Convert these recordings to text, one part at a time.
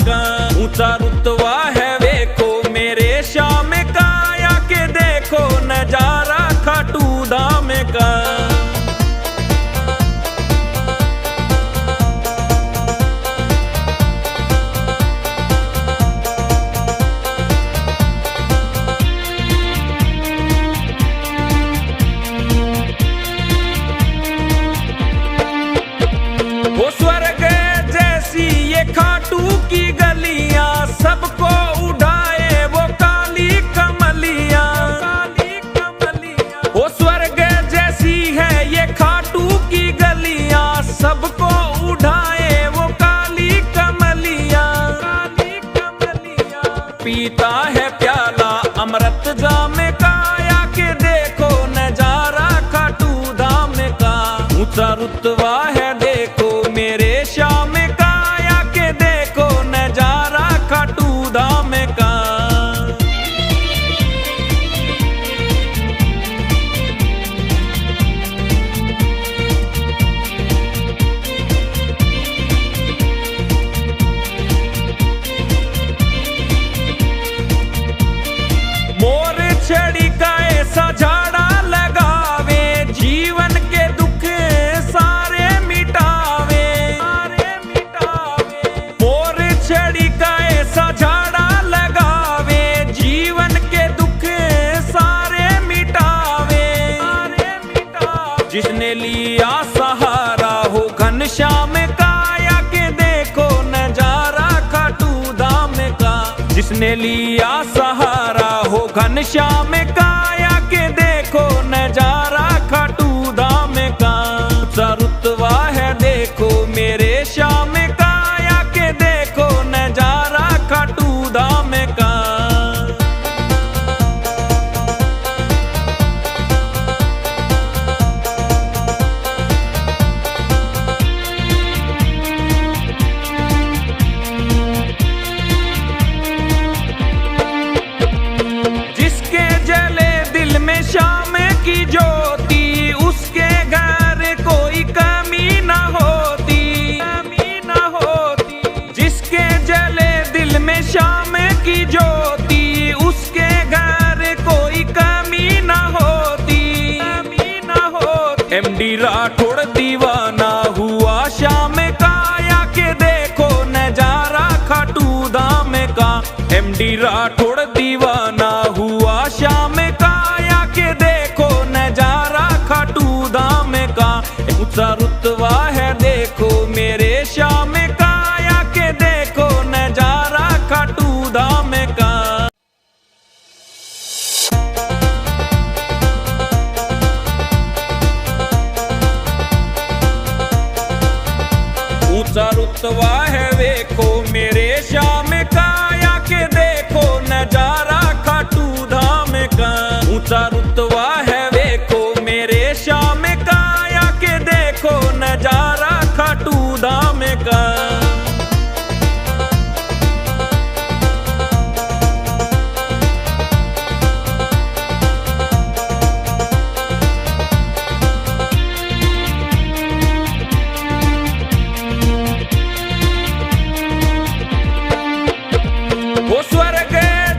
का। ऊंचा रुतबा है देखो मेरे श्याम का, आके देखो नजारा खाटू धाम का। वो स्वर्ग जैसी ये खाटू की गलियां, सबको उठाए वो काली कमलियां। वो स्वर्ग जैसी है ये खाटू की गलियां, सबको उठाए वो काली कमलियां। पीता है प्याला अमृत जाम का, आके देखो नजारा खाटू धाम का। ऊंचा रुतबा है देखो मेरे श्याम का, आके देखो नजारा खाटू धाम का। मोर छड़ी का ऐसा झाड़ा लगावे, जीवन के दुख सारे मिटावे। मोर छड़ी का ऐसा झाड़ा लगावे, जीवन के दुख सारे मिटावे। जिसने लिया सहारा हो घनश्याम का, आके देखो नजारा खाटू धाम का। जिसने लिया सहारा हो घनश्याम का, आके देखो नजारा खाटू धाम का। ऊंचा रुतबा है देखो मेरे श्याम का, आके देखो नजारा खाटू धाम का। जिसके जले दिल में श्याम की ज्योति, उसके घर कोई कमी न होती। जिसके जले दिल में श्याम की ज्योति, उसके घर कोई कमी न होती। एमडी राठौड़ दीवाना हुआ श्याम का, आके देखो नजारा खाटू धाम का। एमडी राठौड़ दीवाना हुआ श्याम का, आके देखो नजारा खाटू धाम का। ऊंचा रुतबा है देखो मेरे श्याम का, आके देखो नजारा खाटू धाम का। ऊंचा रुतबा है देखो मेरे श्याम का, आके देखो नजारा खाटू धाम का। ऊंचा रुतबा है देखो मेरे श्याम का, आके देखो नजारा खाटू धाम का। वो स्वर्ग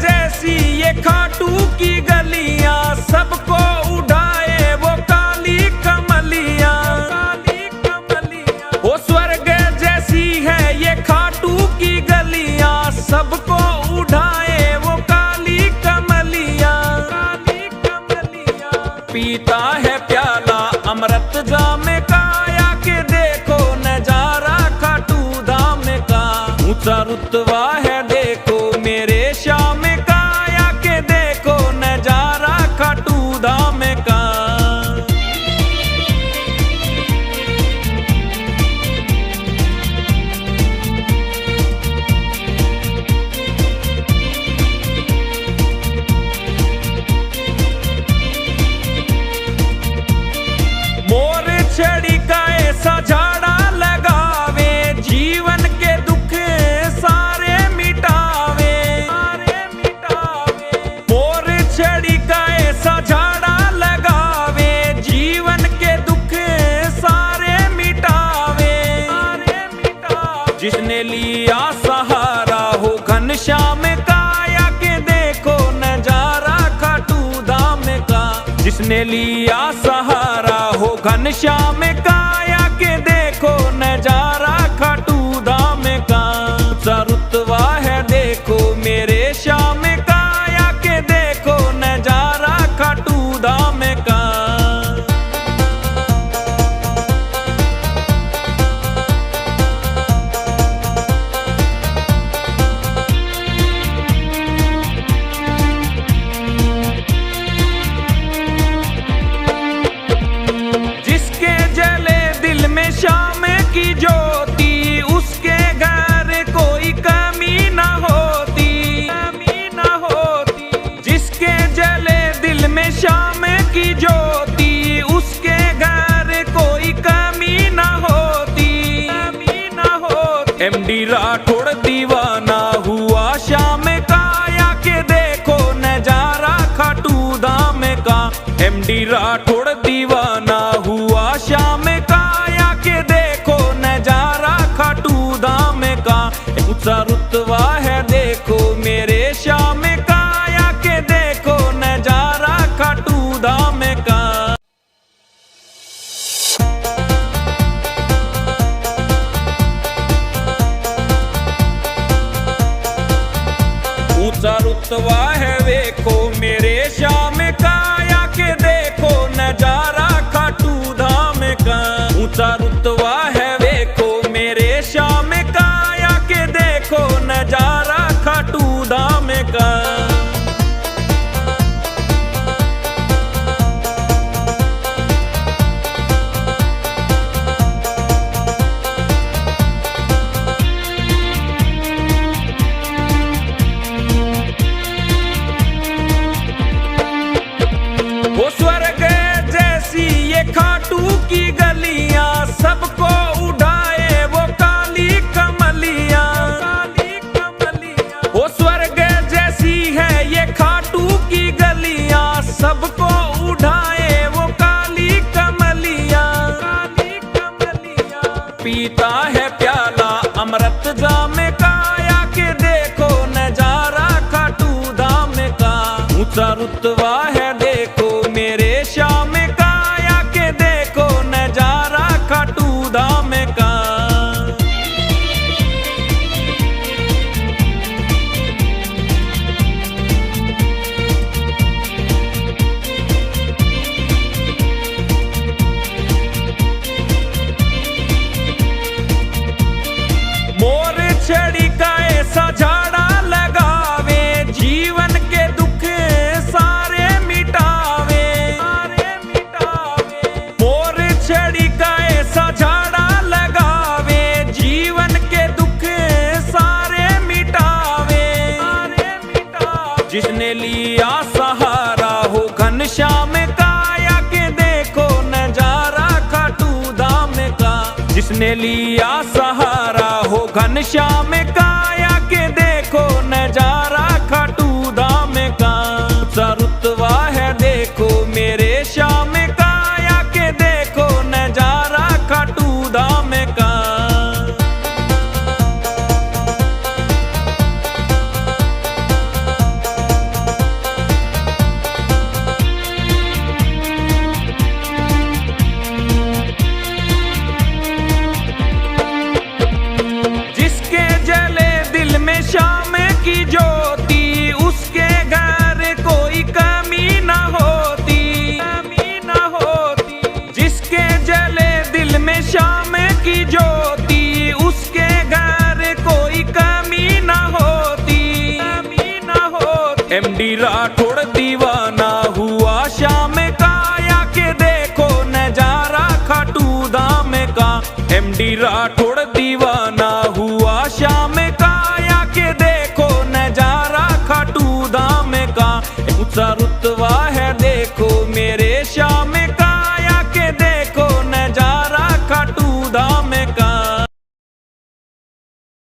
जैसी ये खाटू की गलियां, सबको उठाए वो काली कमलियां। वो स्वर्ग जैसी है ये खाटू की गलियां, सबको उठाए वो काली कमलियां। पीता है प्याला अमृत जाम का, आके देखो नजारा खाटू धाम का। ऊंचा रुतबा है देखो मेरे श्याम का, आके देखो नजारा खाटू धाम का। मोर छड़ी का ऐसा झाड़ा लगावे, जीवन के दुख सारे मिटावे। मोर छड़ी का ऐसा झाड़ा लगावे, जीवन के दुख सारे मिटावे। जिसने लिया सहारा घनश्याम काया के देखो नजारा खाटू धाम का। जिसने लिया सहारा हो घनश्याम काया के देखो नजारा खाटू धाम का। ऊंचा रुतबा है देखो मेरे श्याम काया के देखो नजारा खाटू धाम का। जिसके जले दिल में श्याम की ज्योति उसके घर कोई कमी न होती, कमी न होती। जिसके जले दिल में श्याम की ज्योति उसके घर कोई कमी न होती, कमी न होती। एमडी राठौड़ दीवाना हुआ श्याम काया के देखो नजारा खाटू धाम का। एमडी राठौड़ दीवाना हुआ श्याम काया के देखो नजारा खाटू धाम का। ऊंचा रुतबा है देखो मेरे श्याम काया के देखो नजारा खाटू धाम का। ऊंचा रुतबा है देखो मेरे श्याम काया के देखो नजारा खाटू धाम का। ऊंचा रुतबा है देखो मेरे श्याम काया के देखो नजारा खाटू धाम का। वो स्वर्ग जैसी ये खाटू की गलियां सबको उड़ाए वो काली कमलियां, काली कमलियां। वो स्वर्ग जैसी है ये खाटू की गलियां सबको उड़ाए वो काली कमलियां, काली कमलियां। पीता है प्याला अमृत जाम काया के देखो नजारा खाटू धाम का। ऊंचा रुतबा है देखो मेरे श्याम काया के देखो नजारा खाटू धाम का। मोर छड़ी का ऐसा झाड़ा लगावे जीवन के दुख सारे मिटावे, सारे मिटावे। मोर छड़ी का ऐसा झाड़ा लगावे जीवन के दुख सारे मिटावे, सारे मिटावे। जिसने लिया सहारा हो घनश्याम काया के देखो नजारा खाटू धाम का। जिसने लिया सहारा हो घनश्याम का